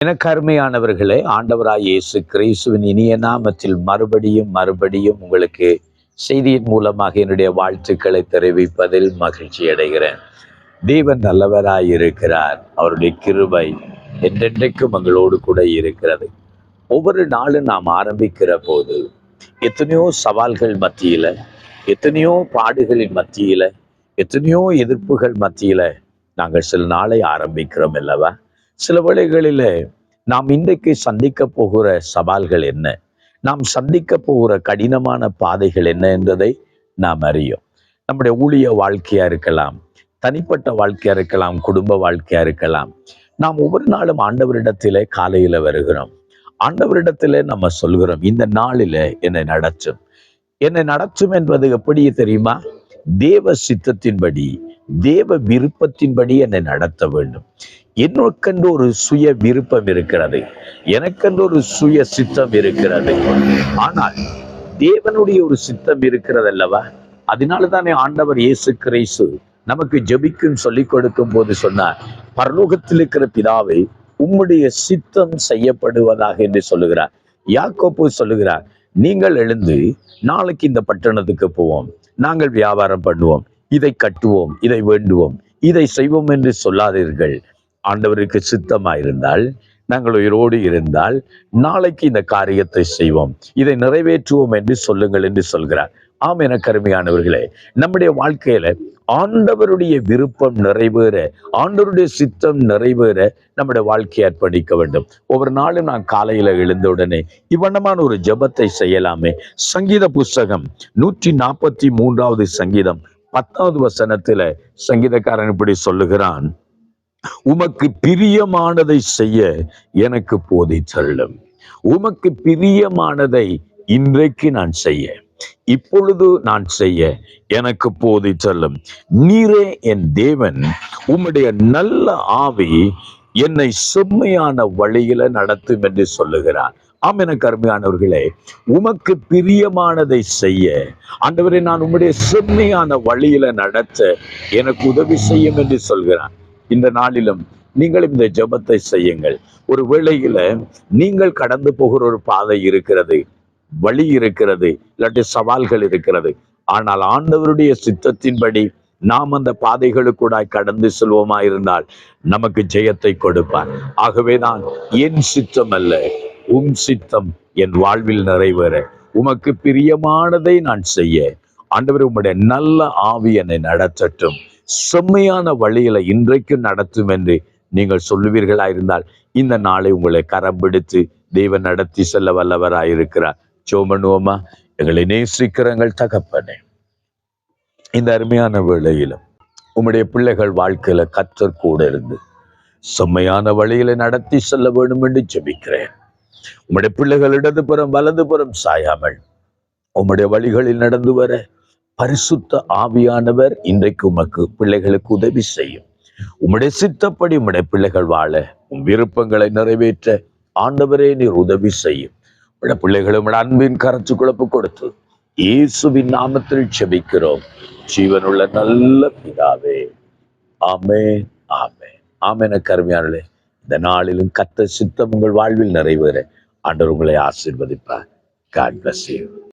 எனக்கு அருமையானவர்களே, ஆண்டவராய் இயேசு கிறிஸ்துவின் இனிய நாமத்தில் மறுபடியும் உங்களுக்கு செய்தியின் மூலமாக என்னுடைய வாழ்த்துக்களை தெரிவிப்பதில் மகிழ்ச்சி அடைகிறேன். தேவன் நல்லவராய் இருக்கிறார். அவருடைய கிருபை என்றென்றைக்கும் எங்களோடு கூட இருக்கிறது. ஒவ்வொரு நாளும் நாம் ஆரம்பிக்கிற போது எத்தனையோ சவால்கள் மத்தியில, எத்தனையோ பாடுகளின் மத்தியில, எத்தனையோ எதிர்ப்புகள் மத்தியில நாங்கள் சில நாளை ஆரம்பிக்கிறோம் அல்லவா? சில வேளைகளில் நாம் இன்றைக்கு சந்திக்க போகிற சவால்கள் என்ன, நாம் சந்திக்க போகிற கடினமான பாதைகள் என்ன என்பதை நாம் அறியோம். நம்முடைய ஊழிய வாழ்க்கையா இருக்கலாம், தனிப்பட்ட வாழ்க்கையா இருக்கலாம், குடும்ப வாழ்க்கையா இருக்கலாம். நாம் ஒவ்வொரு நாளும் ஆண்டவரிடத்திலே காலையில வருகிறோம். ஆண்டவரிடத்திலே நம்ம சொல்கிறோம், இந்த நாளில என்னை நடத்தும் என்பது எப்படி தெரியுமா? தேவ சித்தத்தின்படி, தேவ விருப்பத்தின்படி என்னை நடத்த வேண்டும். எனக்கென்று ஒரு சுய விருப்பம் இருக்கிறது, எனக்கென்று ஒரு சுய சித்தம் இருக்கிறது. ஆனால் தேவனுடைய ஒரு சித்தம் இருக்கிறது அல்லவா? அதனால தானே ஆண்டவர் இயேசு கிறிஸ்து நமக்கு ஜெபிக்கும் சொல்லிக் கொடுக்கும் போது சொன்னார், பரலோகத்தில் இருக்கிற பிதாவை உம்முடைய சித்தம் செய்யப்படுவதாக என்று சொல்லுகிறார். யாக்கோபு சொல்லுகிறார், நீங்கள் எழுந்து நாளைக்கு இந்த பட்டணத்துக்கு போவோம், நாங்கள் வியாபாரம் பண்ணுவோம், இதை கட்டுவோம், இதை வேண்டுவோம், இதை செய்வோம் என்று சொல்லாதீர்கள். ஆண்டவருக்கு சித்தமாயிருந்தால், நாங்கள் உயிரோடு இருந்தால் நாளைக்கு இந்த காரியத்தை செய்வோம், இதை நிறைவேற்றுவோம் என்று சொல்லுங்கள் என்று சொல்கிறார். ஆம், என கருமையானவர்களே, நம்முடைய வாழ்க்கையில ஆண்டவருடைய விருப்பம் நிறைவேற, ஆண்டவருடைய சித்தம் நிறைவேற நம்முடைய வாழ்க்கையை அர்ப்பணிக்க வேண்டும். ஒவ்வொரு நாளும் நான் காலையில எழுந்தவுடனே இவ்வண்ணமான ஒரு ஜெபத்தை செய்யலாமே. சங்கீத புஸ்தகம் 143வது சங்கீதம் 10வது வசனத்துல சங்கீதக்காரன் இப்படி சொல்லுகிறான், உமக்கு பிரியமானதை செய்ய எனக்கு போதித்தருளும். உமக்கு பிரியமானதை இன்றைக்கு நான் செய்ய, இப்பொழுது நான் செய்ய எனக்கு போதித்தருளும். நீரே என் தேவன், உம்முடைய நல்ல ஆவி என்னை செம்மையான வழியில நடத்தும் என்று சொல்லுகிறார். ஆம், எனக்கு அருமையானவர்களே, உமக்கு பிரியமானதை செய்ய ஆண்டவரே, நான் உம்முடைய செம்மையான வழியில நடத்த எனக்கு உதவி செய்யும் என்று சொல்கிறான். இந்த நாளிலும் நீங்களும் இந்த ஜெபத்தை செய்யுங்கள். ஒரு வேளையில நீங்கள் கடந்து போகிற ஒரு பாதை இருக்கிறது, வழி இருக்கிறது, இல்லாட்டி சவால்கள் இருக்கிறது. ஆனால் ஆண்டவருடைய சித்தத்தின்படி நாம் அந்த பாதைகளுக்கூட கடந்து செல்வோமா இருந்தால் நமக்கு ஜெயத்தை கொடுப்பார். ஆகவே நான் என் சித்தம் அல்ல, உம் சித்தம் என் வாழ்வில் நிறைவேற, உமக்கு பிரியமானதை நான் செய்ய ஆண்டவர் உம்முடைய நல்ல ஆவி என்னை நடத்தட்டும், செம்மையான வழியில இன்றைக்கும் நடத்தும் என்று நீங்கள் சொல்லுவீர்களாயிருந்தால் இந்த நாளை உங்களை கரம் பிடித்து தெய்வம் நடத்தி செல்ல வல்லவராயிருக்கிறார். சோமனுவமா, எங்களை நேசிக்கிறங்கள் தகப்பனே, இந்த அருமையான வேளையிலும் உம்முடைய பிள்ளைகள் வாழ்க்கையில கர்த்தர் கூட இருந்து செம்மையான வழியில நடத்தி செல்ல வேண்டும் என்று ஜெபிக்கிறேன். உம்முடைய பிள்ளைகள் இடதுபுறம் வலதுபுறம் சாயாமல் உம்முடைய வழிகளில் நடந்து வர பரிசுத்த ஆவியானவர் இன்றைக்கு உமக்கு பிள்ளைகளுக்கு உதவி செய்யும். உம்முடைய சித்தப்படி உம்முடைய பிள்ளைகள் வாழ, உம் விருப்பங்களை நிறைவேற்ற ஆண்டவரே நீர் உதவி செய்யும். உம்முடைய பிள்ளைகளை உம்முடைய அன்பின் கரத்துக்குள்ள கொடுத்து இயேசுவின் நாமத்தில் ஜெபிக்கிறோம், ஜீவனுள்ள நல்ல பிதாவே. ஆமென், ஆமென், ஆமென். கருமையானே, இந்த நாளிலும் கர்த்தர் சித்தம் உங்கள் வாழ்வில் நிறைவேற ஆண்டவர் உங்களை ஆசீர்வதிப்பார். God bless you.